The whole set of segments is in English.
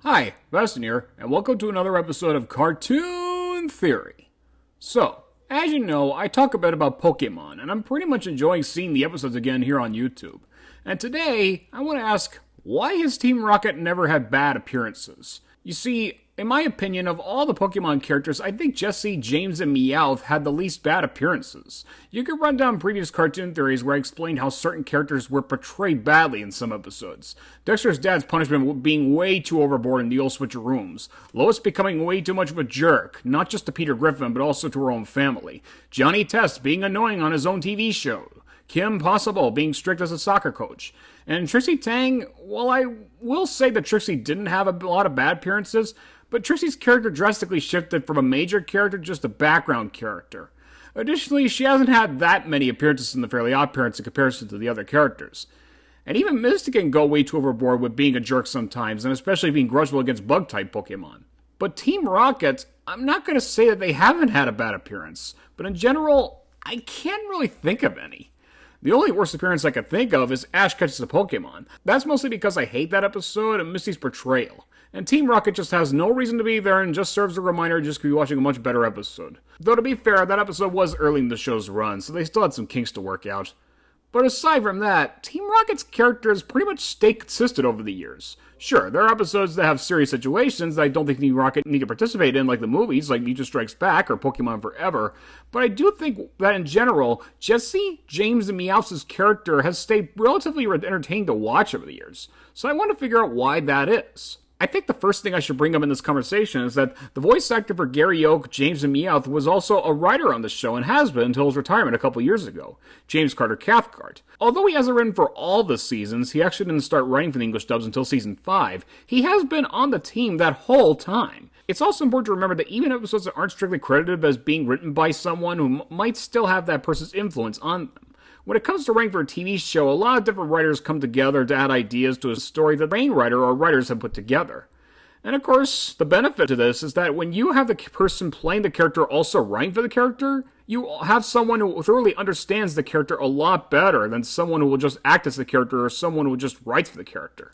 Hi, Veston here, and welcome to another episode of Cartoon Theory. So, as you know, I talk a bit about Pokemon, and I'm pretty much enjoying seeing the episodes again here on YouTube. And today, I want to ask, why has Team Rocket never had bad appearances? You see, in my opinion, of all the Pokemon characters, I think Jessie, James, and Meowth had the least bad appearances. You could run down previous cartoon theories where I explained how certain characters were portrayed badly in some episodes. Dexter's dad's punishment being way too overboard in the old switcheroos. Lois becoming way too much of a jerk, not just to Peter Griffin, but also to her own family. Johnny Test being annoying on his own TV show. Kim Possible being strict as a soccer coach. And Trixie Tang, well, I will say that Trixie didn't have a lot of bad appearances, but Trixie's character drastically shifted from a major character to just a background character. Additionally, she hasn't had that many appearances in the Fairly OddParents in comparison to the other characters. And even Misty can go way too overboard with being a jerk sometimes, and especially being grudgeful against bug-type Pokemon. But Team Rocket, I'm not going to say that they haven't had a bad appearance, but in general, I can't really think of any. The only worst appearance I can think of is Ash catches a Pokemon. That's mostly because I hate that episode and Misty's portrayal. And Team Rocket just has no reason to be there and just serves a reminder just to be watching a much better episode. Though to be fair, that episode was early in the show's run, so they still had some kinks to work out. But aside from that, Team Rocket's characters pretty much stay consistent over the years. Sure, there are episodes that have serious situations that I don't think Team Rocket need to participate in, like the movies, like Ninja Strikes Back or Pokemon Forever, but I do think that in general, Jessie, James, and Meowth's character has stayed relatively entertaining to watch over the years. So I want to figure out why that is. I think the first thing I should bring up in this conversation is that the voice actor for Gary Oak, James, and Meowth was also a writer on the show and has been until his retirement a couple years ago, James Carter Cathcart. Although he hasn't written for all the seasons, he actually didn't start writing for the English dubs until season 5, he has been on the team that whole time. It's also important to remember that even episodes that aren't strictly credited as being written by someone who might still have that person's influence on them. When it comes to writing for a TV show, a lot of different writers come together to add ideas to a story that the main writer or writers have put together. And of course, the benefit to this is that when you have the person playing the character also writing for the character, you have someone who thoroughly understands the character a lot better than someone who will just act as the character or someone who just writes for the character.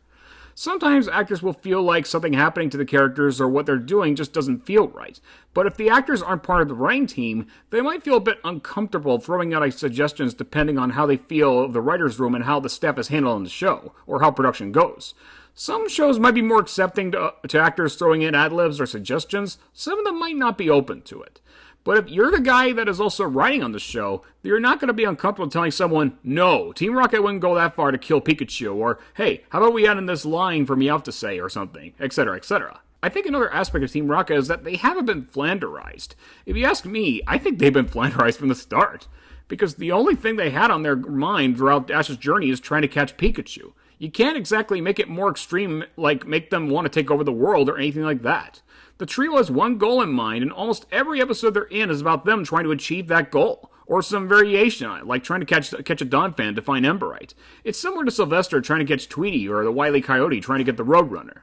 Sometimes actors will feel like something happening to the characters or what they're doing just doesn't feel right. But if the actors aren't part of the writing team, they might feel a bit uncomfortable throwing out suggestions depending on how they feel of the writer's room and how the staff is handling the show, or how production goes. Some shows might be more accepting to actors throwing in ad-libs or suggestions, some of them might not be open to it. But if you're the guy that is also writing on the show, you're not going to be uncomfortable telling someone, no, Team Rocket wouldn't go that far to kill Pikachu, or hey, how about we add in this line for Meowth to say, or something, etc., etc. I think another aspect of Team Rocket is that they haven't been Flanderized. If you ask me, I think they've been Flanderized from the start. Because the only thing they had on their mind throughout Ash's journey is trying to catch Pikachu. You can't exactly make it more extreme, like make them want to take over the world or anything like that. The trio has one goal in mind, and almost every episode they're in is about them trying to achieve that goal, or some variation on it, like trying to catch a Donphan to find Emberite. It's similar to Sylvester trying to catch Tweety, or the Wile E. Coyote trying to get the Roadrunner.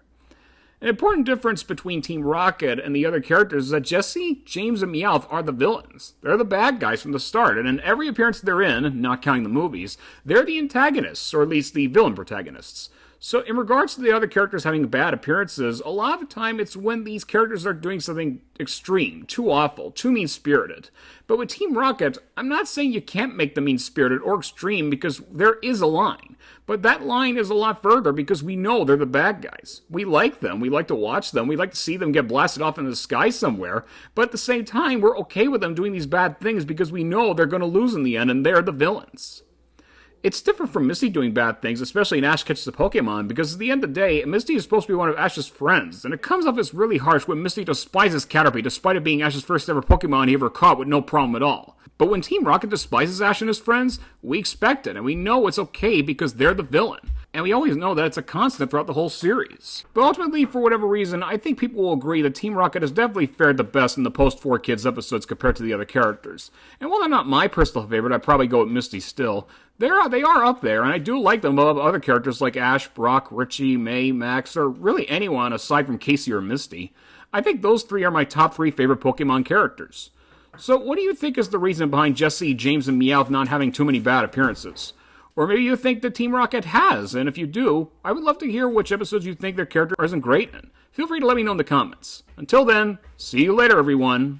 An important difference between Team Rocket and the other characters is that Jessie, James, and Meowth are the villains. They're the bad guys from the start, and in every appearance they're in, not counting the movies, they're the antagonists, or at least the villain protagonists. So in regards to the other characters having bad appearances, a lot of the time it's when these characters are doing something extreme, too awful, too mean-spirited. But with Team Rocket, I'm not saying you can't make them mean-spirited or extreme because there is a line. But that line is a lot further because we know they're the bad guys. We like them, we like to watch them, we like to see them get blasted off in the sky somewhere, but at the same time, we're okay with them doing these bad things because we know they're going to lose in the end and they're the villains. It's different from Misty doing bad things, especially in Ash Catches a Pokemon, because at the end of the day, Misty is supposed to be one of Ash's friends, and it comes off as really harsh when Misty despises Caterpie, despite it being Ash's first ever Pokemon he ever caught with no problem at all. But when Team Rocket despises Ash and his friends, we expect it, and we know it's okay because they're the villain. And we always know that it's a constant throughout the whole series. But ultimately, for whatever reason, I think people will agree that Team Rocket has definitely fared the best in the post-4Kids episodes compared to the other characters. And while they're not my personal favorite, I'd probably go with Misty still. They are up there, and I do like them above other characters like Ash, Brock, Richie, May, Max, or really anyone aside from Casey or Misty. I think those three are my top 3 favorite Pokemon characters. So what do you think is the reason behind Jessie, James, and Meowth not having too many bad appearances? Or maybe you think that Team Rocket has, and if you do, I would love to hear which episodes you think their character isn't great in. feel free to let me know in the comments. Until then, see you later, everyone.